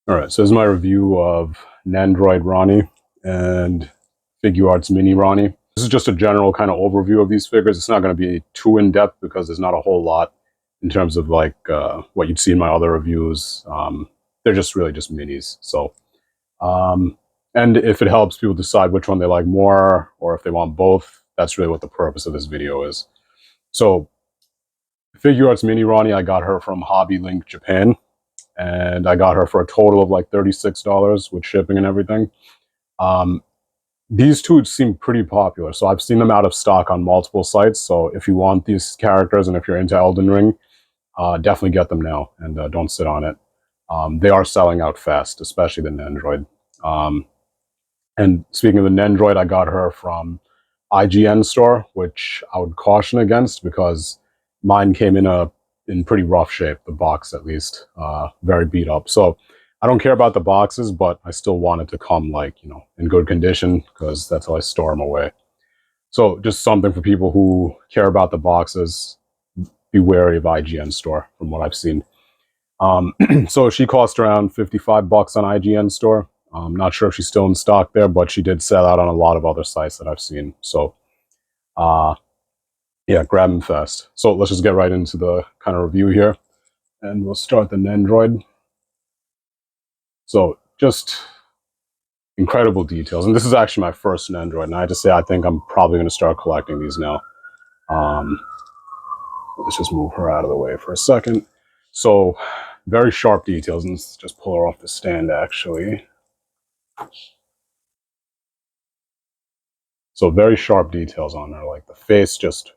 Alright, so this is my review of Nendoroid Ranni and Figuarts Mini Ranni. This is just a general kind of overview of these figures. It's not going to be too in-depth because there's not a whole lot in terms of like what you'd see in my other reviews. They're just really just minis. So, and if it helps people decide which one they like more or if they want both, that's really what the purpose of this video is. So, Figuarts Mini Ranni, I got her from Hobby Link Japan. And I got her for a total of like $36 with shipping and everything. These two seem pretty popular, so I've seen them out of stock on multiple sites. So if you want these characters and if you're into Elden Ring, definitely get them now and don't sit on it. They are selling out fast, especially the Nendoroid. And speaking of the Nendoroid, I got her from IGN store, which I would caution against because mine came in pretty rough shape, the box at least, very beat up. So I don't care about the boxes, but I still want it to come like, you know, in good condition because that's how I store them away. So just something for people who care about the boxes, be wary of IGN store from what I've seen. So she cost around $55 on IGN store. I'm not sure if she's still in stock there, but she did sell out on a lot of other sites that I've seen. So, yeah, grab them fast. So let's just get right into the kind of review here. And we'll start the Nendoroid. So just incredible details. And this is actually my first Nendoroid. And I have to say, I think I'm probably going to start collecting these now. Let's just move her out of the way for a second. So very sharp details. And let's just pull her off the stand, actually. So very sharp details on her. Like the face just...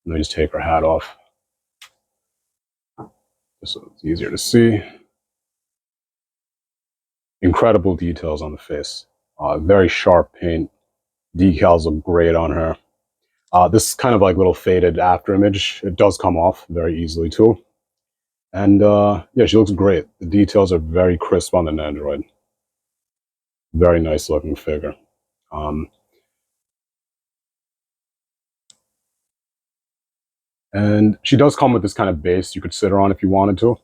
Let me just take her hat off, just so it's easier to see. Incredible details on the face. Very sharp paint. Decals look great on her. This is kind of like little faded after image. It does come off very easily too. And yeah, she looks great. The details are very crisp on the Nendoroid. Very nice looking figure. And she does come with this kind of base you could sit her on if you wanted to.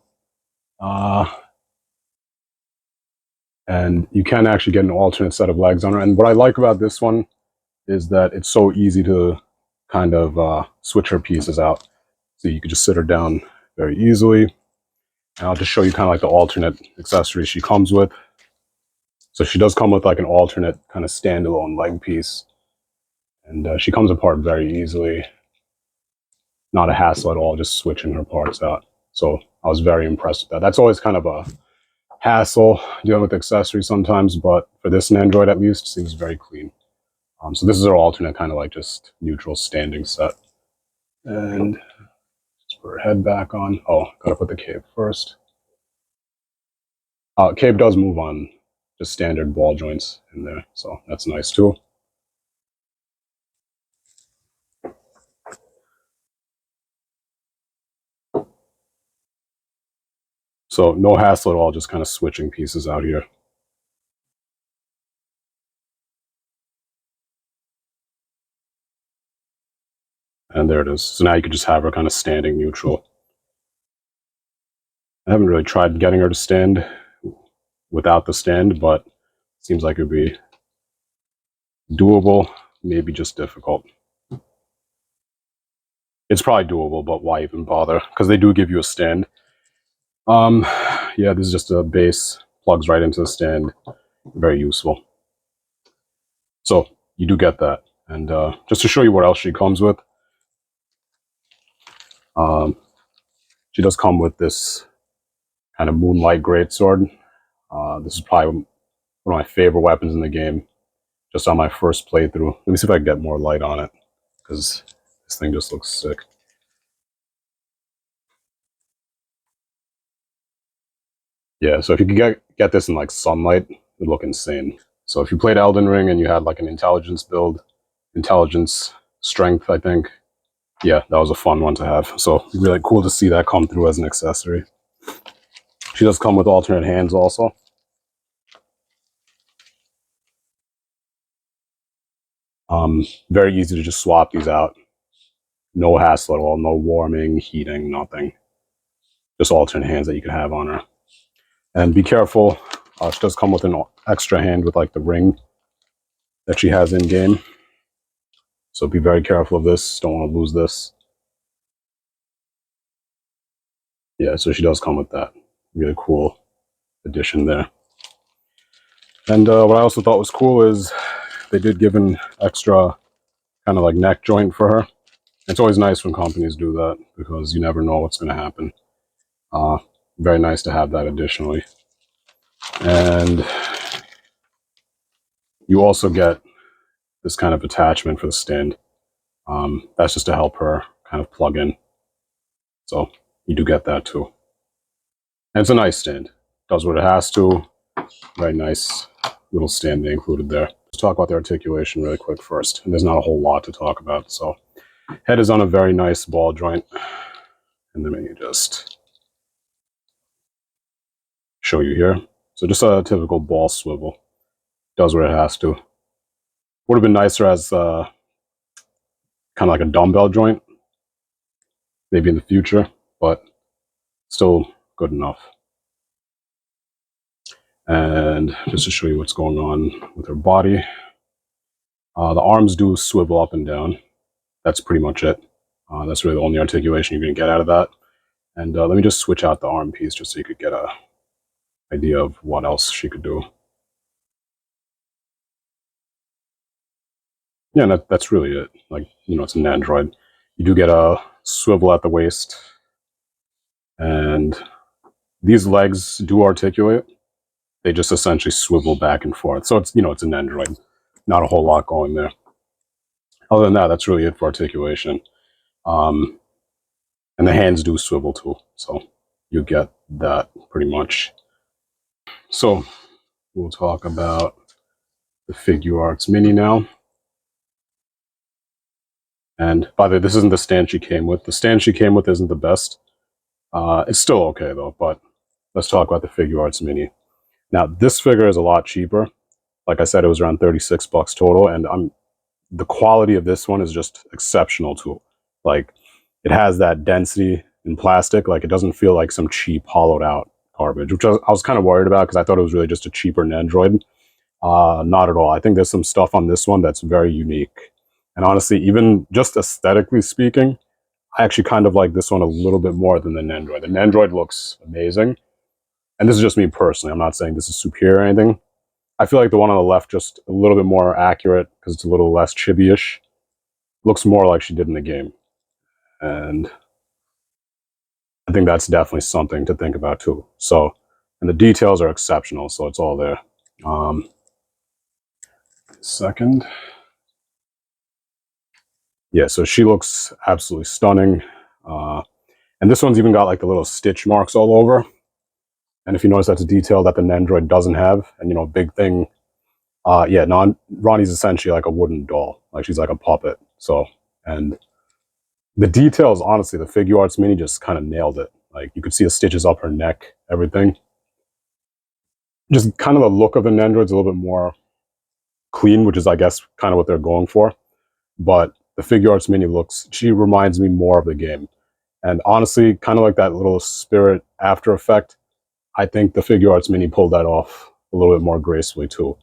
And you can actually get an alternate set of legs on her. And what I like about this one is that it's so easy to kind of switch her pieces out. So you could just sit her down very easily. And I'll just show you kind of like the alternate accessories she comes with. So she does come with like an alternate kind of standalone leg piece. And she comes apart very easily. Not a hassle at all, just switching her parts out. So I was very impressed with that. That's always kind of a hassle dealing with accessories sometimes, but for this Nendoroid at least, it seems very clean. So this is our alternate kind of like just neutral standing set. And just put her head back on. Oh, gotta put the cape first. Cape does move on just standard ball joints in there, so that's nice too. So no hassle at all, just kind of switching pieces out here. And there it is. So now you can just have her kind of standing neutral. I haven't really tried getting her to stand without the stand, but it seems like it would be doable, maybe just difficult. It's probably doable, but why even bother? Because they do give you a stand. Yeah, this is just a base, plugs right into the stand. Very useful. So you do get that. And just to show you what else she comes with, she does come with this kind of moonlight greatsword. This is probably one of my favorite weapons in the game, just on my first playthrough. Let me see if I can get more light on it, because this thing just looks sick. Yeah, so if you could get this in like sunlight, it would look insane. So if you played Elden Ring and you had like an intelligence build, intelligence, strength, I think, yeah, that was a fun one to have. So really cool to see that come through as an accessory. She does come with alternate hands also. Very easy to just swap these out. No hassle at all, no warming, heating, nothing. Just alternate hands that you can have on her. And be careful, she does come with an extra hand with like the ring that she has in game. So be very careful of this. Don't want to lose this. Yeah, so she does come with that. Really cool addition there. And what I also thought was cool is they did give an extra kind of like neck joint for her. It's always nice when companies do that because you never know what's going to happen. Very nice to have that additionally. And you also get this kind of attachment for the stand. That's just to help her kind of plug in. So you do get that too. And it's a nice stand. Does what it has to. Very nice little stand they included there. Let's talk about the articulation really quick first. And there's not a whole lot to talk about. So head is on a very nice ball joint. And then you just show you here. So just a typical ball swivel. Does what it has to. Would have been nicer as kind of like a dumbbell joint. Maybe in the future. But still good enough. And just to show you what's going on with her body. The arms do swivel up and down. That's pretty much it. That's really the only articulation you're going to get out of that. And let me just switch out the arm piece just so you could get an idea of what else she could do. Yeah, and that's really it. Like, you know, it's a Nendoroid. You do get a swivel at the waist. And these legs do articulate. They just essentially swivel back and forth. So it's, you know, it's a Nendoroid. Not a whole lot going there. Other than that, that's really it for articulation. And the hands do swivel too. So you get that pretty much. So we'll talk about the Figuarts Mini now. And by the way, this isn't the stand she came with. The stand she came with isn't the best. It's still okay though, but let's talk about the Figuarts Mini. Now, this figure is a lot cheaper. Like I said, it was around $36 total, and the quality of this one is just exceptional too. Like, it has that density in plastic. Like, it doesn't feel like some cheap hollowed out garbage, which I was kind of worried about because I thought it was really just a cheaper Nendoroid. Not at all. I think there's some stuff on this one that's very unique. And honestly, even just aesthetically speaking, I actually kind of like this one a little bit more than the Nendoroid. The Nendoroid looks amazing. And this is just me personally. I'm not saying this is superior or anything. I feel like the one on the left just a little bit more accurate because it's a little less chibi-ish. Looks more like she did in the game. And I think that's definitely something to think about too. So, and the details are exceptional, so it's all there. Second. Yeah, so she looks absolutely stunning. And this one's even got like the little stitch marks all over. And if you notice, that's a detail that the Nendoroid doesn't have. And, you know, big thing. Yeah, Ranni's essentially like a wooden doll. Like, she's like a puppet. So, and the details, honestly, the Figuarts Mini just kind of nailed it. Like, you could see the stitches up her neck, everything. Just kind of the look of the Nendoroid's a little bit more clean, which is, I guess, kind of what they're going for. But the Figuarts Mini she reminds me more of the game. And honestly, kind of like that little spirit after effect, I think the Figuarts Mini pulled that off a little bit more gracefully too.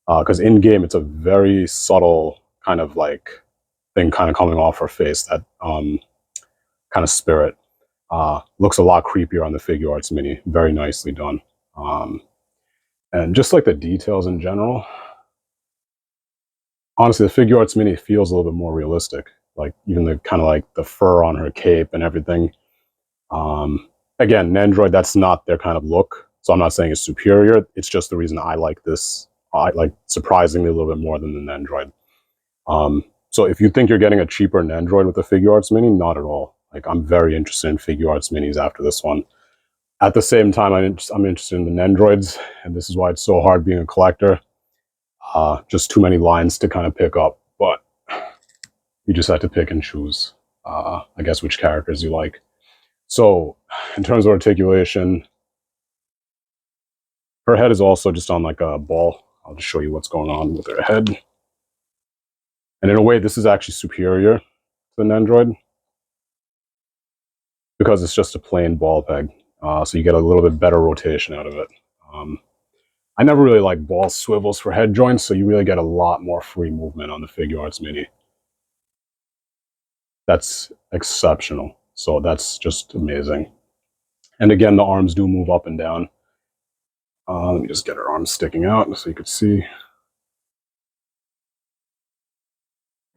Because in game, it's a very subtle kind of like thing kind of coming off her face, that kind of spirit. Looks a lot creepier on the Figuarts Mini. Very nicely done. And just like the details in general, honestly, the Figuarts Mini feels a little bit more realistic. Like, even the kind of like the fur on her cape and everything. Again, Nendoroid, that's not their kind of look. So I'm not saying it's superior. It's just the reason I like this. I like surprisingly a little bit more than the Nendoroid. So if you think you're getting a cheaper Nendoroid with the Figuarts Mini, not at all. Like, I'm very interested in Figuarts Minis after this one. At the same time, I'm interested in the Nendoroids, and this is why it's so hard being a collector. Just too many lines to kind of pick up, but you just have to pick and choose, I guess, which characters you like. So, in terms of articulation, her head is also just on like a ball. I'll just show you what's going on with her head. And in a way, this is actually superior to the Nendoroid because it's just a plain ball peg. so you get a little bit better rotation out of it. I never really like ball swivels for head joints, so you really get a lot more free movement on the Figuarts Mini. That's exceptional. So that's just amazing. And again, the arms do move up and down. Let me just get her arms sticking out so you could see.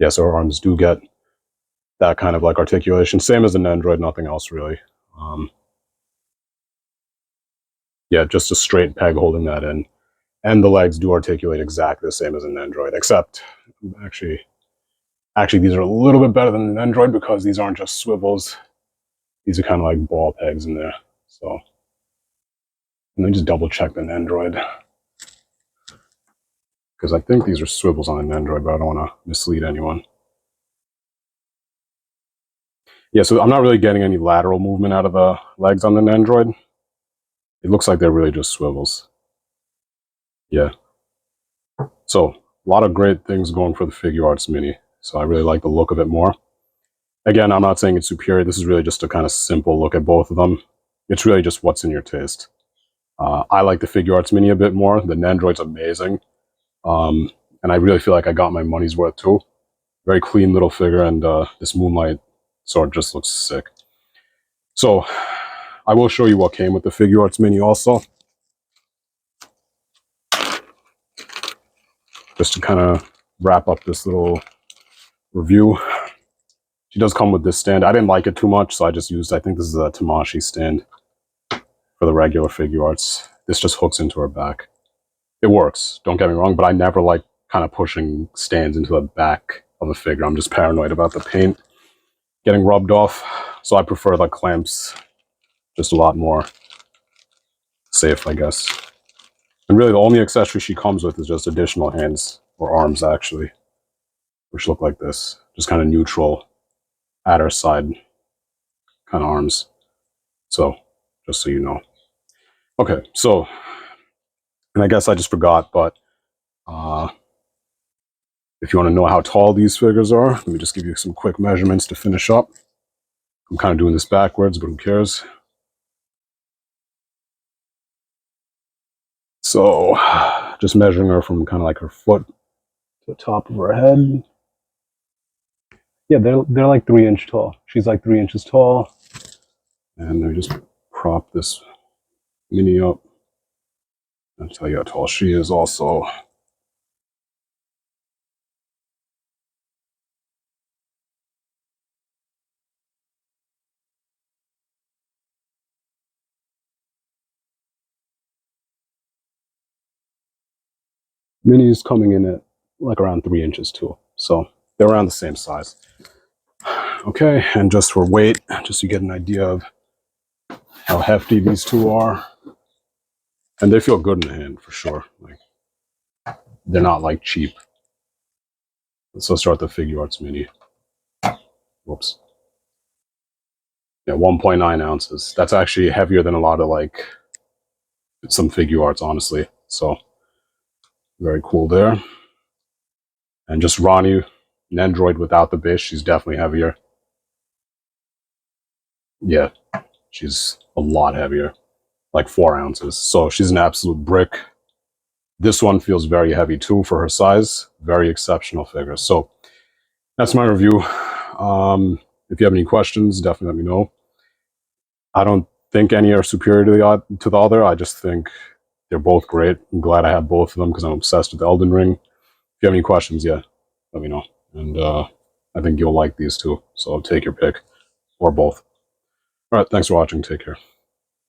Yeah, so her arms do get that kind of like articulation. Same as the Nendoroid, nothing else really. Yeah, just a straight peg holding that in. And the legs do articulate exactly the same as an Nendoroid, except actually these are a little bit better than an Nendoroid because these aren't just swivels. These are kind of like ball pegs in there. So let me just double check the Nendoroid, because I think these are swivels on the Nendoroid, but I don't want to mislead anyone. Yeah, so I'm not really getting any lateral movement out of the legs on the Nendoroid. It looks like they're really just swivels. Yeah. So a lot of great things going for the Figuarts Mini. So I really like the look of it more. Again, I'm not saying it's superior. This is really just a kind of simple look at both of them. It's really just what's in your taste. I like the Figuarts Mini a bit more. The Nendoroid's amazing. And I really feel like I got my money's worth too. Very clean little figure, and this Moonlight sword just looks sick. So I will show you what came with the Figuarts Mini also, just to kind of wrap up this little review. She does come with this stand. I didn't like it too much, so I just used, I think this is a Tamashi stand for the regular Figuarts. This just hooks into her back. It works, don't get me wrong, but I never like kind of pushing stands into the back of a figure. I'm just paranoid about the paint getting rubbed off, so I prefer the clamps, just a lot more safe, I guess. And really the only accessory she comes with is just additional hands, or arms actually, which look like this, just kind of neutral at her side kind of arms. So just so you know. Okay, so, and I guess I just forgot, but if you want to know how tall these figures are, let me just give you some quick measurements to finish up. I'm kind of doing this backwards, but who cares? So just measuring her from kind of like her foot to the top of her head. Yeah, they're like 3 inches tall. She's like 3 inches tall. And let me just prop this Mini up and tell you how tall she is also. Mini's coming in at like around 3 inches too. So they're around the same size. Okay, and just for weight, just to get an idea of how hefty these two are. And they feel good in the hand for sure. Like, they're not like cheap. Let's start the Figuarts Mini. Whoops. Yeah, 1.9 ounces. That's actually heavier than a lot of like some Figuarts, honestly. So very cool there. And just Ranni, Nendoroid without the base, she's definitely heavier. Yeah, she's a lot heavier, like 4 ounces. So she's an absolute brick. This one feels very heavy too for her size. Very exceptional figure. So that's my review. If you have any questions, definitely let me know. I don't think any are superior to the other. I just think they're both great. I'm glad I have both of them because I'm obsessed with Elden Ring. If you have any questions, yeah, let me know. And I think you'll like these two. So take your pick, or both. All right, thanks for watching. Take care.